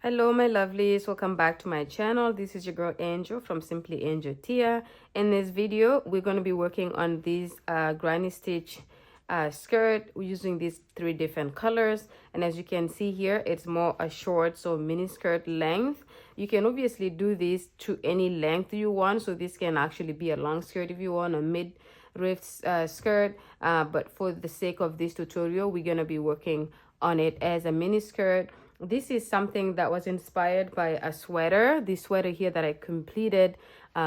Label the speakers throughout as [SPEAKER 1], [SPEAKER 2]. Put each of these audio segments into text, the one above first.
[SPEAKER 1] Hello my lovelies, welcome back to my channel. This is your girl Angel from Simply Angel Tia. In this video we're going to be working on these granny stitch skirt using these three different colors, and as you can see here it's more a short, so mini skirt length. You can obviously do this to any length you want, so this can actually be a long skirt if you want, a mid rift skirt, but for the sake of this tutorial we're going to be working on it as a mini skirt. This is something that was inspired by a sweater, this sweater here that I completed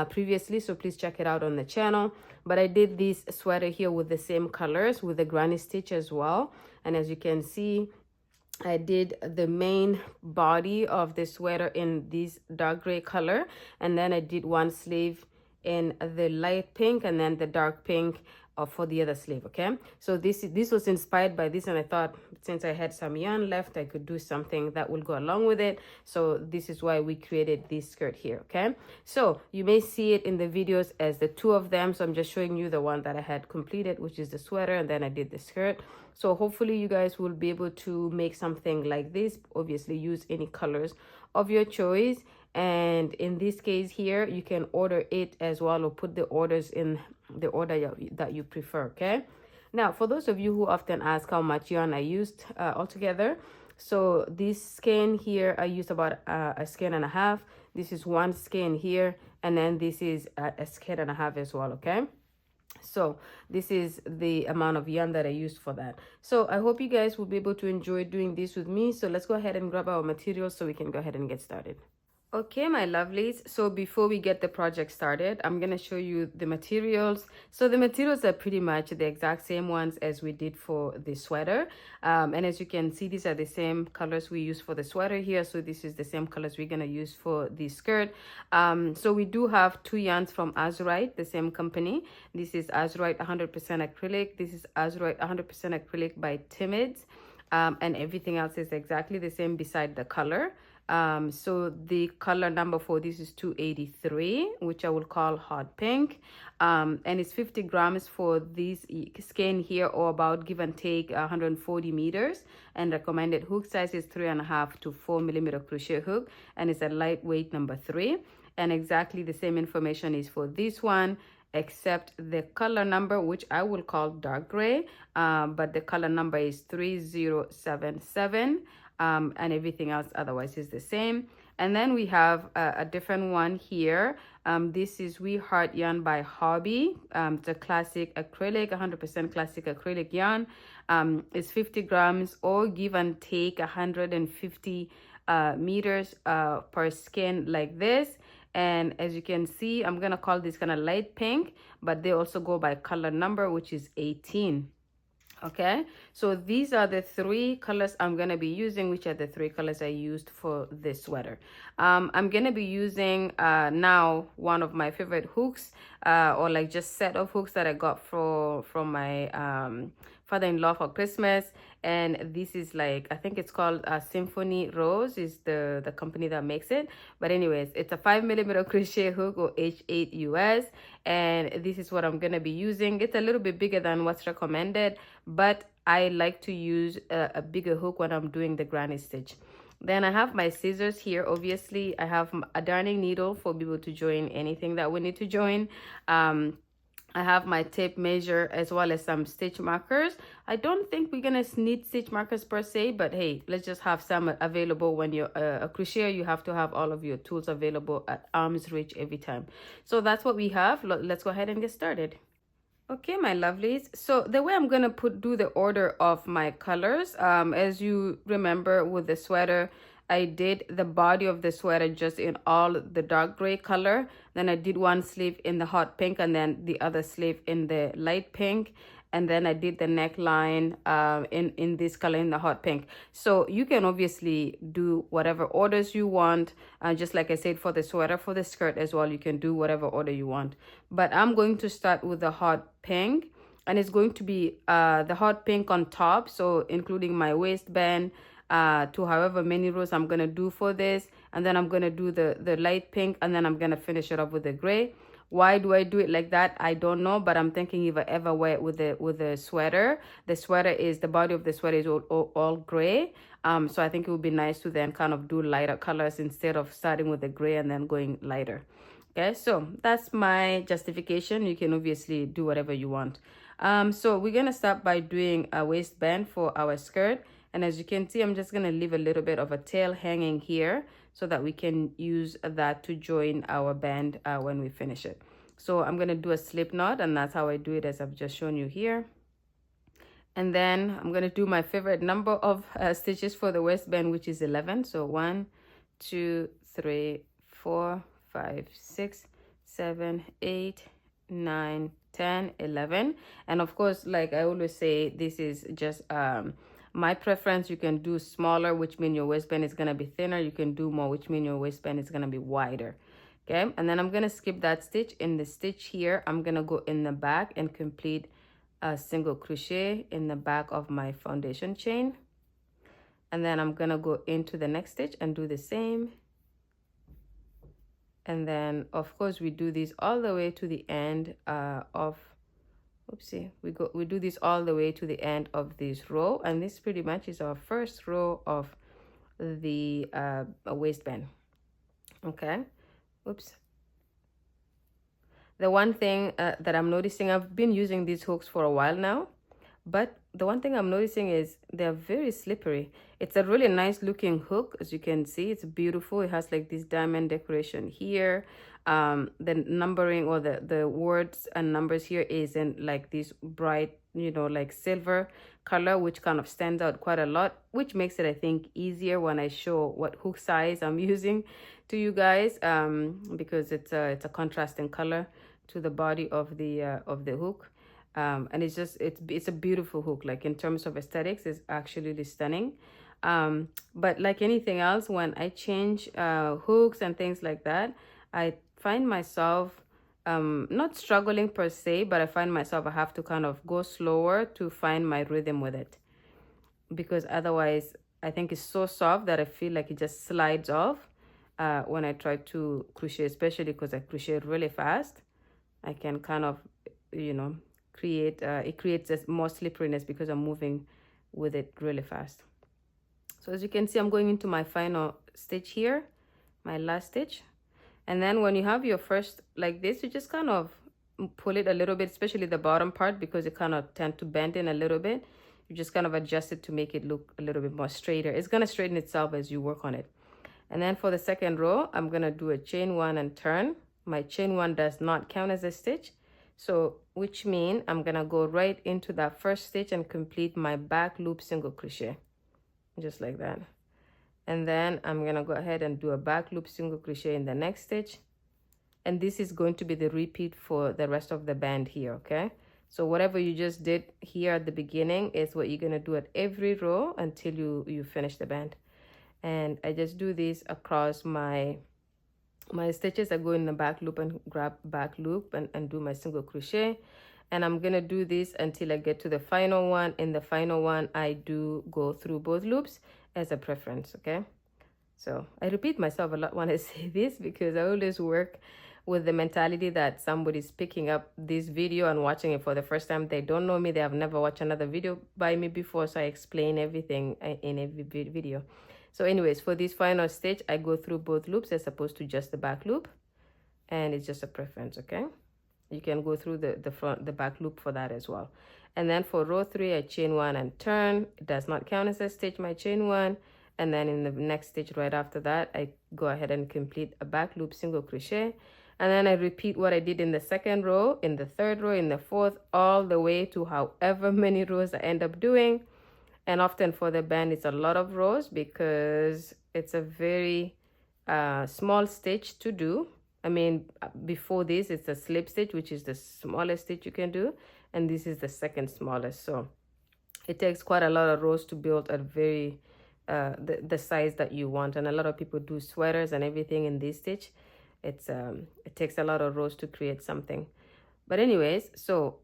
[SPEAKER 1] previously, so please check it out on the channel. But I did this sweater here with the same colors with the granny stitch as well, and as you can see I did the main body of the sweater in this dark gray color, and then I did one sleeve in the light pink and then the dark pink for the other sleeve. Okay, so this was inspired by this, and I thought since I had some yarn left I could do something that will go along with it, so this is why we created this skirt here. Okay, so you may see it in the videos as the two of them, so I'm just showing you the one that I had completed, which is the sweater, and then I did the skirt. So hopefully you guys will be able to make something like this. Obviously use any colors of your choice, and in this case here you can order it as well, or put the orders in the order that you prefer. Okay, now for those of you who often ask how much yarn I used altogether, so this skein here I used about a skein and a half. This is one skein here, and then this is a skein and a half as well. Okay, so this is the amount of yarn that I used for that. So I hope you guys will be able to enjoy doing this with me. So let's go ahead and grab our materials so we can go ahead and get started. Okay my lovelies, so before we get the project started I'm gonna show you the materials. So the materials are pretty much the exact same ones as we did for the sweater, and as you can see these are the same colors we use for the sweater here, so this is the same colors we're gonna use for the skirt. So we do have two yarns from Azurite, the same company. This is Azurite 100% acrylic, this is Azurite 100% acrylic by Timids, and everything else is exactly the same beside the color. So the color number for this is 283, which I will call hot pink, and it's 50 grams for this skein here, or about give and take 140 meters, and recommended hook size is 3.5 to 4 millimeter crochet hook, and it's a lightweight number 3. And exactly the same information is for this one, except the color number, which I will call dark gray, but the color number is 3077, and everything else otherwise is the same. And then we have a different one here. This is We Heart yarn by Hobby. It's a classic acrylic, 100% classic acrylic yarn. It's 50 grams, or give and take 150 meters per skein like this. And as you can see, I'm gonna call this kind of light pink, but they also go by color number, which is 18. Okay, so these are the three colors I'm gonna be using, which are the three colors I used for this sweater. I'm gonna be using now one of my favorite hooks, or like just set of hooks that I got from my father-in-law for Christmas, and this is like, I think it's called Symphony Rose is the company that makes it. But anyways, it's a 5 millimeter crochet hook, or H8 US, and this is what I'm gonna be using. It's a little bit bigger than what's recommended, but I like to use a bigger hook when I'm doing the granny stitch. Then I have my scissors here. Obviously I have a darning needle for people to join anything that we need to join. I have my tape measure as well as some stitch markers. I don't think we're gonna need stitch markers per se, but hey, let's just have some available. When you're a crocheter, you have to have all of your tools available at arm's reach every time. So that's what we have. Let's go ahead and get started. Okay my lovelies, so the way I'm gonna do the order of my colors, as you remember with the sweater, I did the body of the sweater just in all the dark gray color, then I did one sleeve in the hot pink, and then the other sleeve in the light pink, and then I did the neckline in this color in the hot pink. So you can obviously do whatever orders you want, just like I said for the sweater. For the skirt as well, you can do whatever order you want, but I'm going to start with the hot pink, and it's going to be the hot pink on top, so including my waistband, to however many rows I'm gonna do for this, and then I'm gonna do the light pink, and then I'm gonna finish it up with the gray. Why do I do it like that? I don't know, but I'm thinking if I ever wear it with a sweater, the body of the sweater is all gray. So I think it would be nice to then kind of do lighter colors instead of starting with the gray and then going lighter. Okay, so that's my justification. You can obviously do whatever you want. So we're gonna start by doing a waistband for our skirt. And as you can see, I'm just gonna leave a little bit of a tail hanging here so that we can use that to join our band when we finish it. So I'm gonna do a slip knot, and that's how I do it, as I've just shown you here. And then I'm gonna do my favorite number of stitches for the waistband, which is 11. So 1, 2, 3, 4, 5, 6, 7, 8, 9, 10, 11. And of course, like I always say, this is just my preference. You can do smaller, which means your waistband is gonna be thinner. You can do more, which means your waistband is gonna be wider. Okay, and then I'm gonna skip that stitch. In the stitch here, I'm gonna go in the back and complete a single crochet in the back of my foundation chain. And then I'm gonna go into the next stitch and do the same. And then of course we do this all the way to the end we do this all the way to the end of this row, and this pretty much is our first row of the waistband. Okay, oops. The one thing that I'm noticing, I've been using these hooks for a while now, but the one thing I'm noticing is they're very slippery. It's a really nice looking hook. As you can see, it's beautiful. It has like this diamond decoration here. The numbering or the words and numbers here is in like this bright, like silver color, which kind of stands out quite a lot, which makes it, I think, easier when I show what hook size I'm using to you guys, because it's a contrasting color to the body of the hook. And it's a beautiful hook. Like in terms of aesthetics, it's actually stunning. But like anything else, when I change hooks and things like that, I find myself not struggling per se, but I find myself I have to kind of go slower to find my rhythm with it, because otherwise I think it's so soft that I feel like it just slides off when I try to crochet, especially because I crochet really fast. I can kind of create it creates more slipperiness because I'm moving with it really fast. So as you can see, I'm going into my final stitch here, my last stitch. And then when you have your first like this, you just kind of pull it a little bit, especially the bottom part, because it kind of tend to bend in a little bit. You just kind of adjust it to make it look a little bit more straighter. It's going to straighten itself as you work on it. And then for the second row, I'm going to do a chain 1 and turn. My chain 1 does not count as a stitch, so which means I'm going to go right into that first stitch and complete my back loop single crochet, just like that. And then I'm going to go ahead and do a back loop single crochet in the next stitch. And this is going to be the repeat for the rest of the band here, okay? So whatever you just did here at the beginning is what you're going to do at every row until you finish the band. And I just do this across my stitches. I go in the back loop and grab back loop and do my single crochet. And I'm going to do this until I get to the final one. In the final one, I do go through both loops as a preference, okay? So I repeat myself a lot when I say this, because I always work with the mentality that somebody's picking up this video and watching it for the first time. They don't know me. They have never watched another video by me before, so I explain everything in every video. So anyways, for this final stitch, I go through both loops as opposed to just the back loop, and it's just a preference, okay? You can go through the back loop for that as well. And then for row 3, I chain 1 and turn. It does not count as a stitch, my chain 1. And then in the next stitch right after that, I go ahead and complete a back loop single crochet. And then I repeat what I did in the second row, in the third row, in the fourth, all the way to however many rows I end up doing. And often for the band, it's a lot of rows because it's a very small stitch to do. I mean, before this, it's a slip stitch, which is the smallest stitch you can do. And this is the second smallest. So it takes quite a lot of rows to build a very, the size that you want. And a lot of people do sweaters and everything in this stitch. It takes a lot of rows to create something. But anyways, so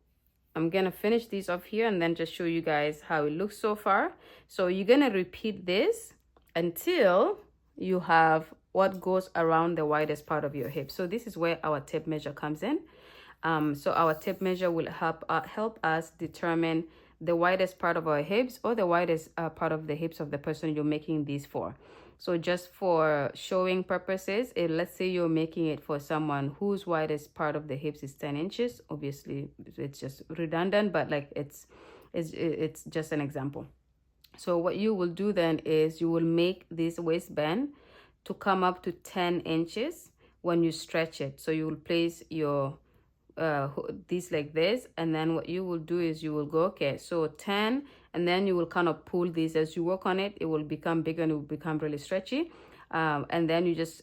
[SPEAKER 1] I'm going to finish these off here and then just show you guys how it looks so far. So you're going to repeat this until you have what goes around the widest part of your hip. So this is where our tape measure comes in. So our tape measure will help us determine the widest part of our hips, or the widest part of the hips of the person you're making these for. So just for showing purposes, let's say you're making it for someone whose widest part of the hips is 10 inches. Obviously, it's just redundant, but like it's just an example. So what you will do then is you will make this waistband to come up to 10 inches when you stretch it. So you will place your this like this, and then what you will do is you will go, okay, so 10, and then you will kind of pull this. As you work on it, it will become bigger and it will become really stretchy, and then you just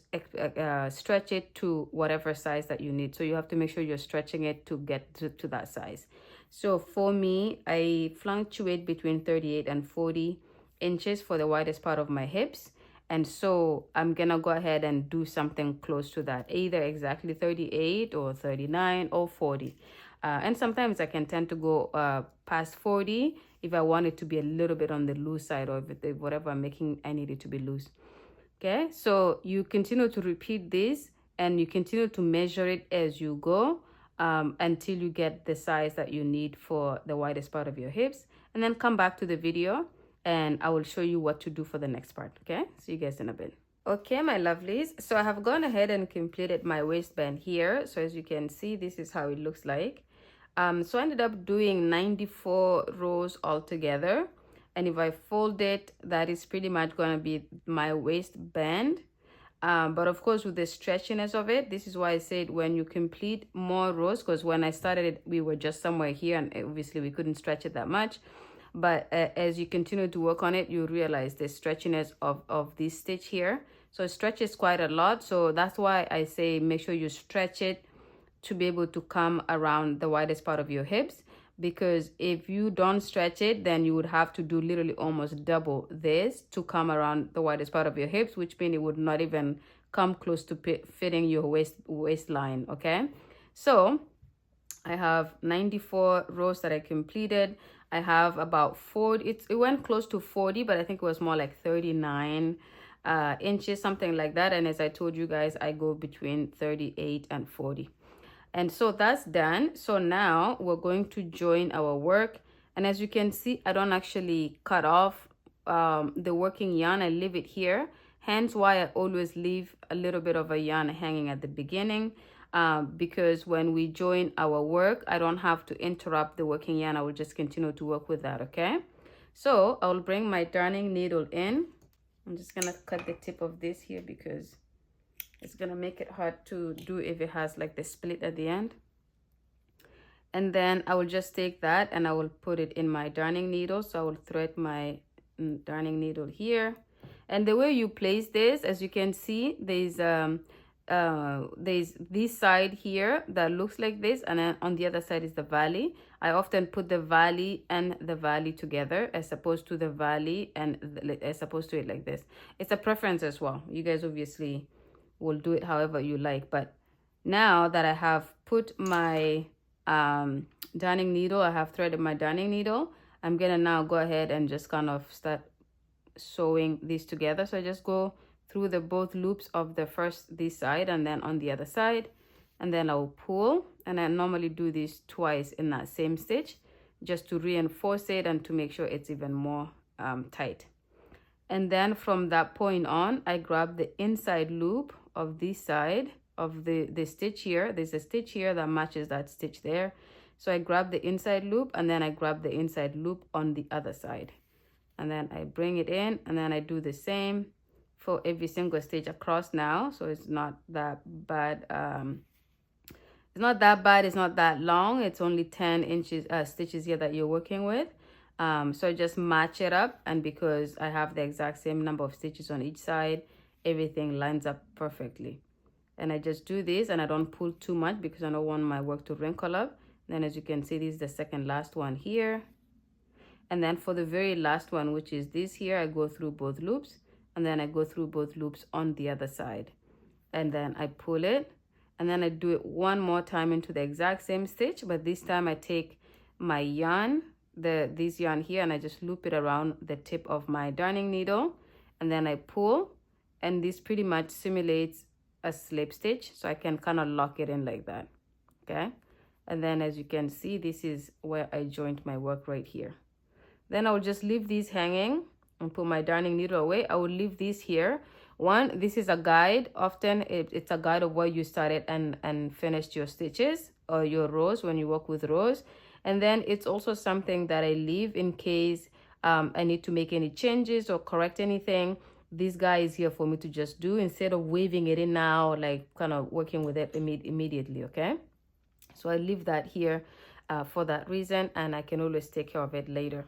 [SPEAKER 1] stretch it to whatever size that you need. So you have to make sure you're stretching it to get to that size. So for me, I fluctuate between 38 and 40 inches for the widest part of my hips. And so I'm gonna go ahead and do something close to that, either exactly 38 or 39 or 40. And sometimes I can tend to go past 40 if I want it to be a little bit on the loose side, or if whatever I'm making, I need it to be loose. Okay, so you continue to repeat this, and you continue to measure it as you go until you get the size that you need for the widest part of your hips. And then come back to the video and I will show you what to do for the next part. Okay, see you guys in a bit. Okay, my lovelies, so I have gone ahead and completed my waistband here. So as you can see, this is how it looks like. So I ended up doing 94 rows altogether, and if I fold it, that is pretty much going to be my waistband. But of course, with the stretchiness of it, this is why I said when you complete more rows, because when I started it, we were just somewhere here, and obviously we couldn't stretch it that much. But as you continue to work on it, you realize the stretchiness of this stitch here. So it stretches quite a lot. So that's why I say make sure you stretch it to be able to come around the widest part of your hips. Because if you don't stretch it, then you would have to do literally almost double this to come around the widest part of your hips, which means it would not even come close to fitting your waistline. Okay, so I have 94 rows that I completed. I have about 40, it went close to 40, but I think it was more like 39 inches, something like that. And as I told you guys, I go between 38 and 40. And so that's done. So now we're going to join our work. And as you can see, I don't actually cut off the working yarn. I leave it here. Hence why I always leave a little bit of a yarn hanging at the beginning. Because when we join our work, I don't have to interrupt the working yarn. I will just continue to work with that, okay? So I'll bring my darning needle in. I'm just gonna cut the tip of this here because it's gonna make it hard to do if it has like the split at the end. And then I will just take that and I will put it in my darning needle. So I will thread my darning needle here. And the way you place this, as you can see, there's this side here that looks like this, and then on the other side is the valley. I often put the valley and the valley together as opposed to the valley and as opposed to it like this. It's a preference as well. You guys obviously will do it however you like. But now that I have put my darning needle, I have threaded my darning needle, I'm gonna now go ahead and just kind of start sewing these together. So I just go through the both loops of the first this side and then on the other side, and then I'll pull. And I normally do this twice in that same stitch just to reinforce it and to make sure it's even more tight. And then from that point on, I grab the inside loop of this side of the stitch here. There's a stitch here that matches that stitch there, so I grab the inside loop and then I grab the inside loop on the other side, and then I bring it in, and then I do the same for every single stitch across now. So it's not that bad. It's not that bad. It's not that long. It's only 10 inches stitches here that you're working with. So I just match it up, and because I have the exact same number of stitches on each side, everything lines up perfectly. And I just do this, and I don't pull too much because I don't want my work to wrinkle up. Then as you can see, this is the second last one here. And then for the very last one, which is this here, I go through both loops, and then I go through both loops on the other side, and then I pull it, and then I do it one more time into the exact same stitch, but this time I take my yarn, this yarn here, and I just loop it around the tip of my darning needle, and then I pull, and this pretty much simulates a slip stitch, so I can kind of lock it in like that. Okay, and then as you can see, this is where I joined my work right here. Then I will just leave these hanging and put my darning needle away. I will leave these here. One, this is a guide. Often it's a guide of where you started and finished your stitches or your rows when you work with rows. And then it's also something that I leave in case I need to make any changes or correct anything. This guy is here for me to just do instead of waving it in now, like kind of working with it immediately, okay? So I leave that here for that reason, and I can always take care of it later.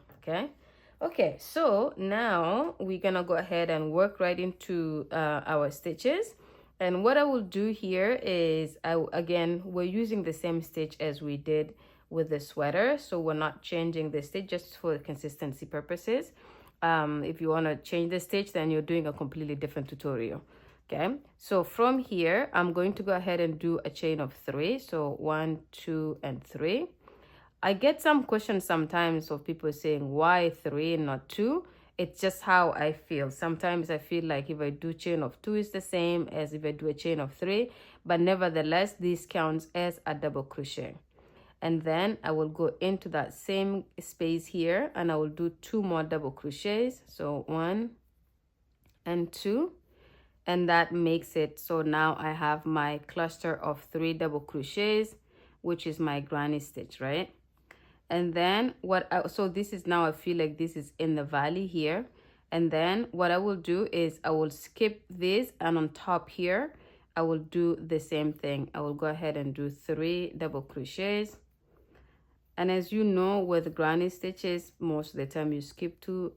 [SPEAKER 1] Okay, so now we're gonna go ahead and work right into our stitches. And what I will do here is again, we're using the same stitch as we did with the sweater, so we're not changing the stitch, just for consistency purposes. If you want to change the stitch, then you're doing a completely different tutorial. Okay, so from here I'm going to go ahead and do a chain of 3. So 1, 2, and 3. I get some questions sometimes of people saying why 3 and not 2. It's just how I feel. Sometimes I feel like if I do chain of 2 is the same as if I do a chain of 3, but nevertheless this counts as a double crochet. And then I will go into that same space here and I will do 2 more double crochets. So 1 and 2. And that makes it so now I have my cluster of 3 double crochets, which is my granny stitch, right? And then so this is now, I feel like this is in the valley here. And then what I will do is I will skip this, and on top here I will do the same thing. I will go ahead and do 3 double crochets. And as you know, with granny stitches, most of the time you skip 2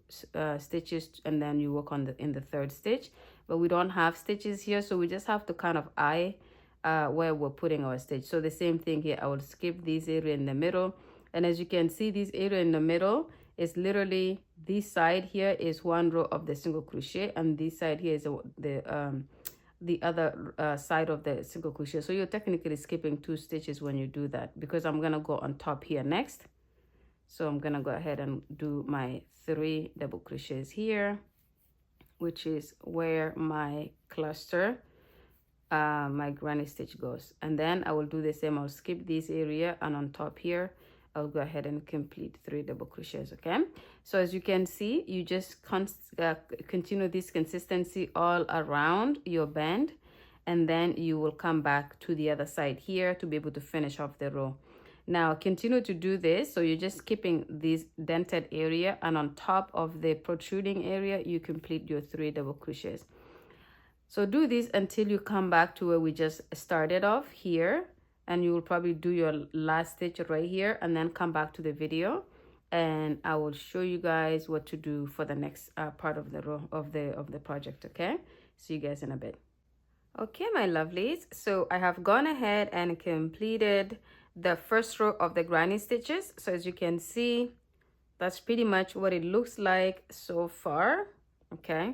[SPEAKER 1] stitches and then you work on in the 3rd stitch. But we don't have stitches here, so we just have to kind of eye where we're putting our stitch. So the same thing here, I will skip this area in the middle. And as you can see, this area in the middle is literally, this side here is 1 row of the single crochet, and this side here is the other side of the single crochet. So you're technically skipping 2 stitches when you do that, because I'm gonna go on top here next. So I'm gonna go ahead and do my 3 double crochets here, which is where my cluster, my granny stitch goes. And then I will do the same. I'll skip this area, and on top here I'll go ahead and complete 3 double crochets. Okay, so as you can see, you just continue this consistency all around your band, and then you will come back to the other side here to be able to finish off the row. Now continue to do this, so you're just skipping this dented area, and on top of the protruding area you complete your 3 double crochets. So do this until you come back to where we just started off here, and you will probably do your last stitch right here, and then come back to the video and I will show you guys what to do for the next part of the row of the project. Okay, see you guys in a bit. Okay, my lovelies, so I have gone ahead and completed the first row of the granny stitches. So as you can see, that's pretty much what it looks like so far. Okay,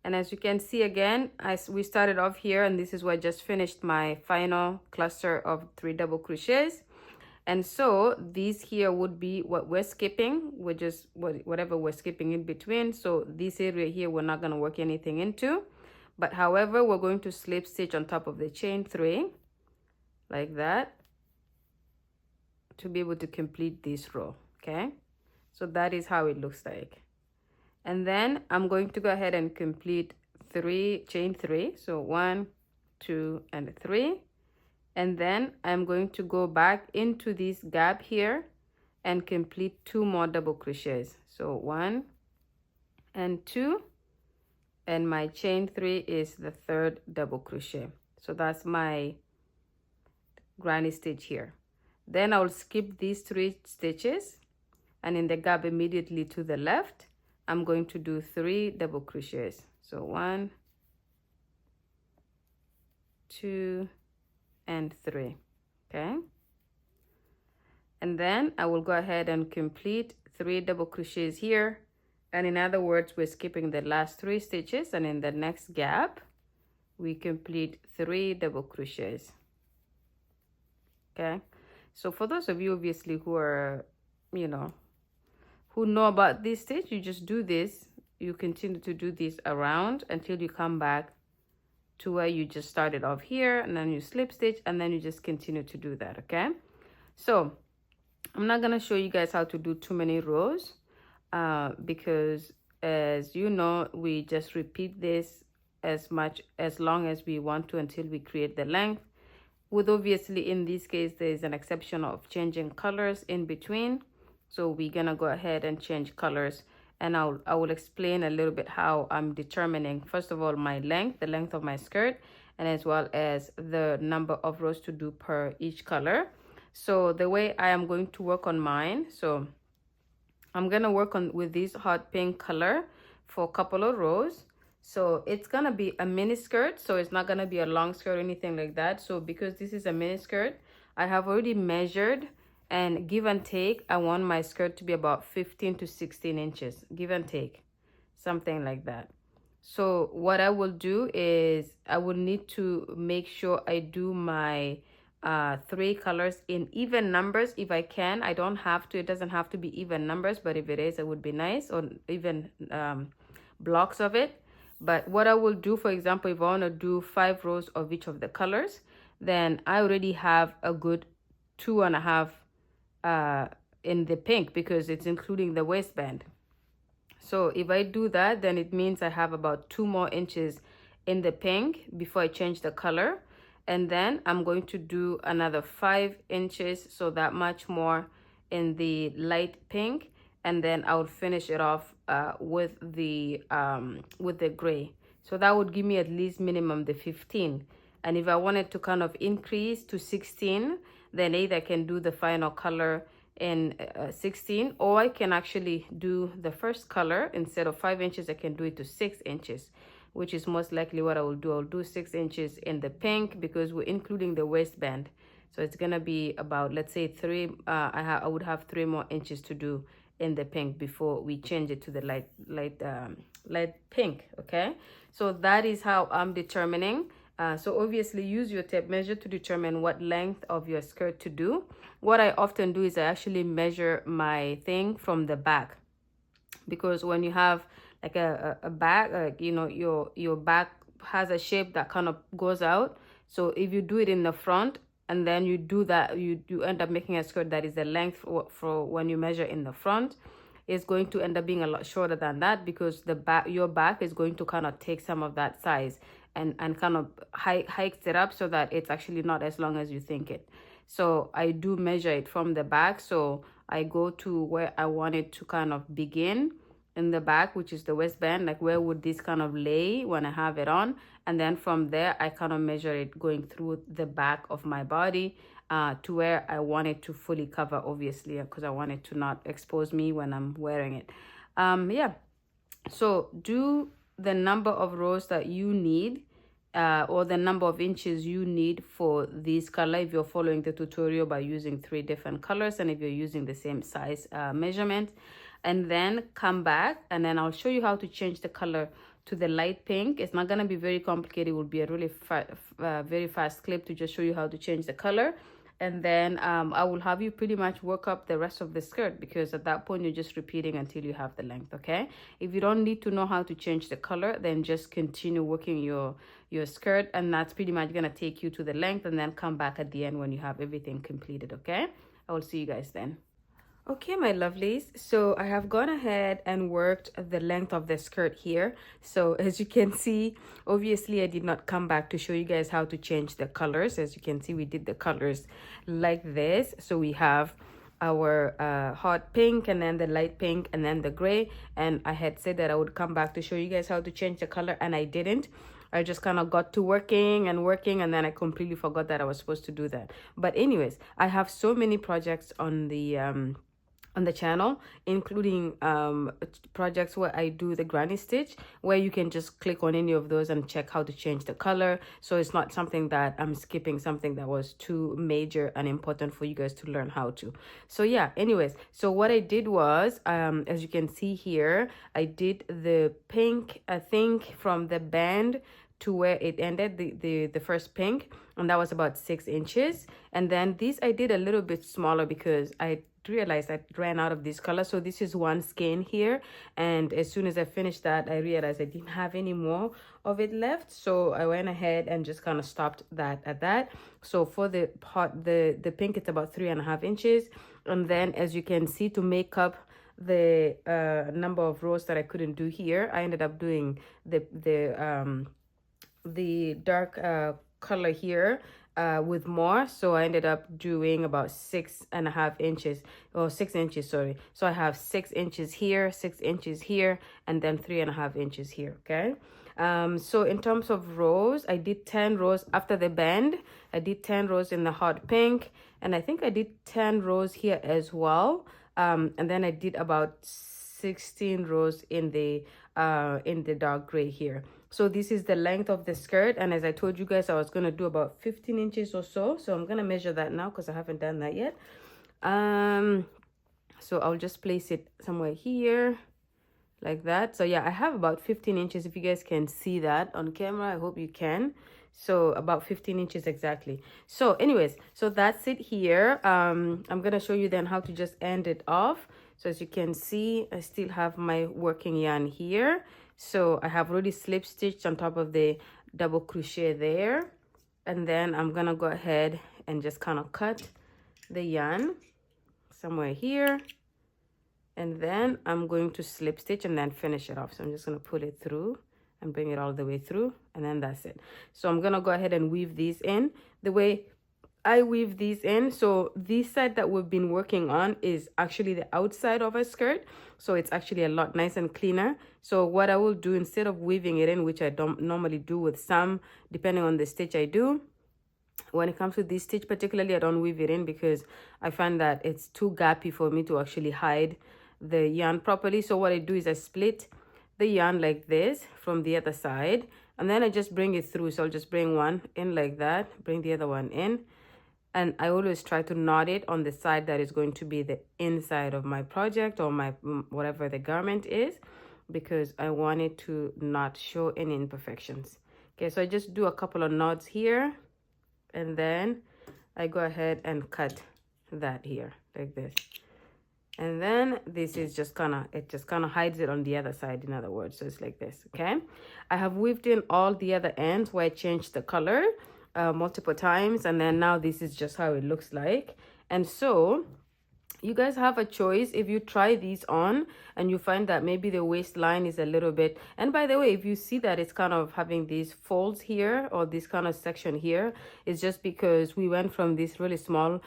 [SPEAKER 1] and as you can see, again, we started off here, and this is where I just finished my final cluster of 3 double crochets. And so these here would be what we're skipping. We're just whatever we're skipping in between. So this area here we're not going to work anything into, but however we're going to slip stitch on top of the chain 3 like that to be able to complete this row. Okay, so that is how it looks like. And then I'm going to go ahead and complete 3 chain 3. So 1, 2, and 3. And then I'm going to go back into this gap here and complete 2 more double crochets. So 1 and 2, and my chain 3 is the 3rd double crochet. So that's my granny stitch here. Then I'll skip these 3 stitches, and in the gap immediately to the left I'm going to do 3 double crochets. So 1, 2, and 3. Okay, and then I will go ahead and complete 3 double crochets here, and in other words we're skipping the last 3 stitches, and in the next gap we complete 3 double crochets. Okay, so for those of you obviously who are, who know about this stitch, you just do this, you continue to do this around until you come back to where you just started off here, and then you slip stitch, and then you just continue to do that. Okay, so I'm not gonna show you guys how to do too many rows because, as you know, we just repeat this as long as we want to until we create the length. With obviously in this case there's an exception of changing colors in between, so we're gonna go ahead and change colors, and I will explain a little bit how I'm determining, first of all, my length, the length of my skirt, and as well as the number of rows to do per each color. So the way I am going to work on mine, so I'm gonna work on with this hot pink color for a couple of rows. So it's gonna be a mini skirt, so it's not gonna be a long skirt or anything like that. So because this is a mini skirt, I have already measured, and give and take, I want my skirt to be about 15 to 16 inches, give and take, something like that. So what I will do is I will need to make sure I do my 3 colors in even numbers if I can. I don't have to, it doesn't have to be even numbers, but if it is, it would be nice, or even blocks of it. But what I will do, for example, if I want to do 5 rows of each of the colors, then I already have a good 2.5 in the pink, because it's including the waistband. So if I do that, then it means I have about 2 more inches in the pink before I change the color. And then I'm going to do another 5 inches, so that much more in the light pink, and then I would finish it off with the gray. So that would give me at least minimum the 15. And if I wanted to kind of increase to 16, then either I can do the final color in 16, or I can actually do the first color, instead of 5 inches, I can do it to 6 inches, which is most likely what I will do. I'll do 6 inches in the pink, because we're including the waistband. So it's gonna be about, let's say, 3. I would have 3 more inches to do in the pink before we change it to the light pink. Okay, so that is how I'm determining. So obviously use your tape measure to determine what length of your skirt to do. What I often do is I actually measure my thing from the back, because when you have like a back, you know, your back has a shape that kind of goes out. So if you do it in the front and then you do that, you end up making a skirt that is the length for when you measure in the front. It's going to end up being a lot shorter than that, because your back is going to kind of take some of that size and kind of hikes it up, so that it's actually not as long as you think it. So I do measure it from the back. So I go to where I want it to kind of begin in the back, which is the waistband, like where would this kind of lay when I have it on, and then from there I kind of measure it going through the back of my body to where I want it to fully cover, obviously, because I want it to not expose me when I'm wearing it. Yeah, so do the number of rows that you need, or the number of inches you need for this color, if you're following the tutorial by using 3 different colors, and if you're using the same size measurement. And then come back, and then I'll show you how to change the color to the light pink. It's not going to be very complicated. It will be a really very fast clip to just show you how to change the color. And then I will have you pretty much work up the rest of the skirt, because at that point you're just repeating until you have the length. Okay, if you don't need to know how to change the color, then just continue working your skirt, and that's pretty much going to take you to the length, and then come back at the end when you have everything completed. Okay, I will see you guys then. Okay, my lovelies, so I have gone ahead and worked the length of the skirt here. So as you can see, obviously I did not come back to show you guys how to change the colors. As you can see, we did the colors like this. So we have our hot pink, and then the light pink, and then the gray. And I had said that I would come back to show you guys how to change the color, and I didn't. I just kind of got to working, and then I completely forgot that I was supposed to do that. But anyways, I have so many projects on the channel, including projects where I do the granny stitch, where you can just click on any of those and check how to change the color. So it's not something that I'm skipping, something that was too major and important for you guys to learn how to. So yeah, anyways, so what I did was, as you can see here, I did the pink, I think, from the band to where it ended, the first pink, and that was about 6 inches. And then this I did a little bit smaller, because I realized I ran out of this color. So this is one skein here, and as soon as I finished that, I realized I didn't have any more of it left, so I went ahead and just kind of stopped that at that. So for the part, the pink, it's about 3.5 inches, and then as you can see, to make up the number of rows that I couldn't do here, I ended up doing the dark color here with more. So I ended up doing about 6.5 inches, or 6 inches, sorry. So I have 6 inches here, 6 inches here, and then 3.5 inches here. Okay. So in terms of rows, I did 10 rows after the band. I did 10 rows in the hot pink, and I think I did 10 rows here as well. And then I did about 16 rows in the dark gray here. So this is the length of the skirt, and as I told you guys, I was going to do about 15 inches or so. So I'm going to measure that now because I haven't done that yet. So I'll just place it somewhere here like that. So yeah, I have about 15 inches. If you guys can see that on camera, I hope you can. So about 15 inches exactly. So anyways, so that's it here. I'm going to show you then how to just end it off. So as you can see, I still have my working yarn here. So I have already slip stitched on top of the double crochet there. And then I'm going to go ahead and just kind of cut the yarn somewhere here. And then I'm going to slip stitch and then finish it off. So I'm just going to pull it through and bring it all the way through, and then that's it. So I'm going to go ahead and weave these in the way I weave these in. So this side that we've been working on is actually the outside of a skirt, so it's actually a lot nice and cleaner. So what I will do, instead of weaving it in, which I don't normally do with some, depending on the stitch I do, when it comes to this stitch particularly, I don't weave it in because I find that it's too gappy for me to actually hide the yarn properly. So what I do is I split the yarn like this from the other side, and then I just bring it through. So I'll just bring one in like that, bring the other one in, and I always try to knot it on the side that is going to be the inside of my project or my whatever the garment is, because I want it to not show any imperfections. Okay, so I just do a couple of knots here, and then I go ahead and cut that here like this. And then this is just it just kind of hides it on the other side, in other words. So it's like this. Okay, I have weaved in all the other ends where I changed the color multiple times, and then now this is just how it looks like. And so you guys have a choice. If you try these on and you find that maybe the waistline is a little bit, and by the way, if you see that it's kind of having these folds here, or this kind of section here, it's just because we went from this really small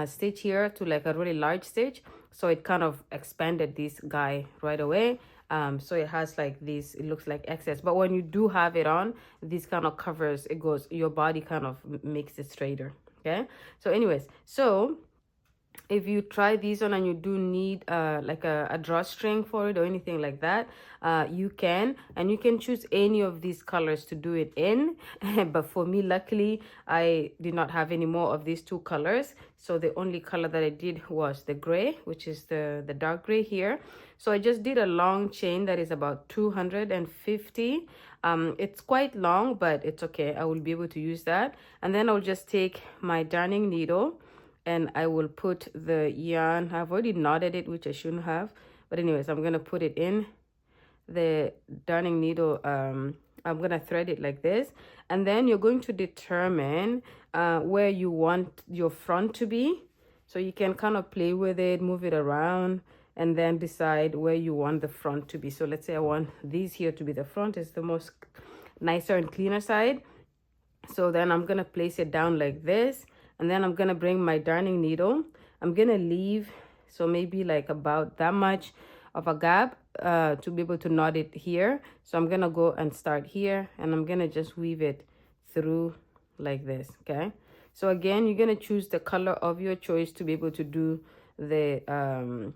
[SPEAKER 1] stitch here to like a really large stitch, so it kind of expanded this guy right away. So it has like this, it looks like excess, but when you do have it on, this kind of covers, it goes, your body kind of makes it straighter. Okay, so anyways, so if you try these on and you do need like a drawstring for it or anything like that, you can, and you can choose any of these colors to do it in. But for me, luckily, I did not have any more of these two colors, so the only color that I did was the gray, which is the dark gray here. So I just did a long chain that is about 250. It's quite long, but it's okay, I will be able to use that. And then I'll just take my darning needle and I will put the yarn. I've already knotted it, which I shouldn't have, but anyways, I'm gonna put it in the darning needle. I'm gonna thread it like this, and then you're going to determine where you want your front to be. So you can kind of play with it, move it around, and then decide where you want the front to be. So let's say I want these here to be the front, is the most nicer and cleaner side. So then I'm gonna place it down like this, and then I'm gonna bring my darning needle. I'm gonna leave, so maybe like about that much of a gap to be able to knot it here. So I'm gonna go and start here, and I'm gonna just weave it through like this. Okay, so again, you're gonna choose the color of your choice to be able to do the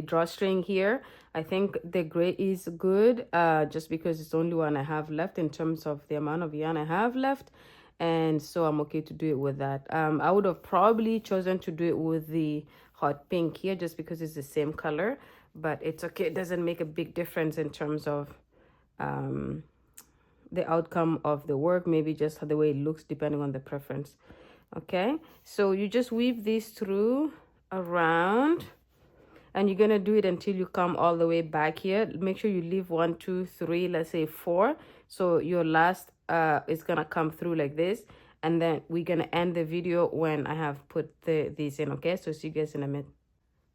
[SPEAKER 1] drawstring here. I think the gray is good, just because it's the only one I have left in terms of the amount of yarn I have left, and so I'm okay to do it with that. I would have probably chosen to do it with the hot pink here, just because it's the same color, but it's okay. It doesn't make a big difference in terms of the outcome of the work, maybe just the way it looks depending on the preference. Okay, so you just weave these through around, and you're gonna do it until you come all the way back here. Make sure you leave 1, 2, 3, let's say 4, so your last is gonna come through like this, and then we're gonna end the video when I have put these in. Okay, so see you guys in a minute.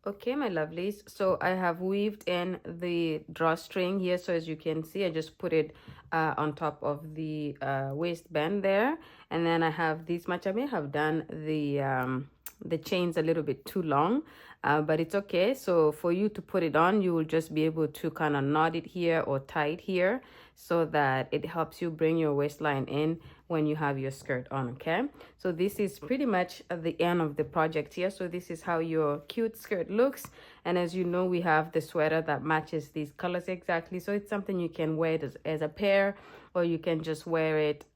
[SPEAKER 1] Okay, my lovelies, so I have weaved in the drawstring here. So as you can see, I just put it on top of the waistband there, and then I have this much. I may have done the chains a little bit too long, but it's okay. So for you to put it on, you will just be able to kind of knot it here or tie it here, so that it helps you bring your waistline in when you have your skirt on. Okay, so this is pretty much at the end of the project here. So this is how your cute skirt looks, and as you know, we have the sweater that matches these colors exactly. So it's something you can wear it as a pair, or you can just wear it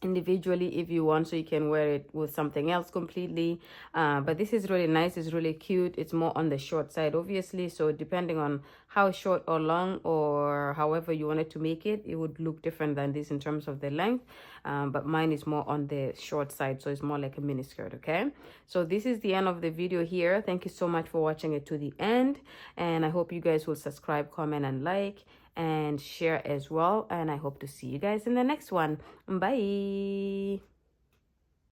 [SPEAKER 1] individually if you want, so you can wear it with something else completely. But this is really nice, it's really cute. It's more on the short side, obviously, so depending on how short or long or however you wanted to make it, it would look different than this in terms of the length. But mine is more on the short side, so it's more like a mini skirt. Okay, so this is the end of the video here. Thank you so much for watching it to the end, and I hope you guys will subscribe, comment, and like, and share as well. And I hope to see you guys in the next one. Bye.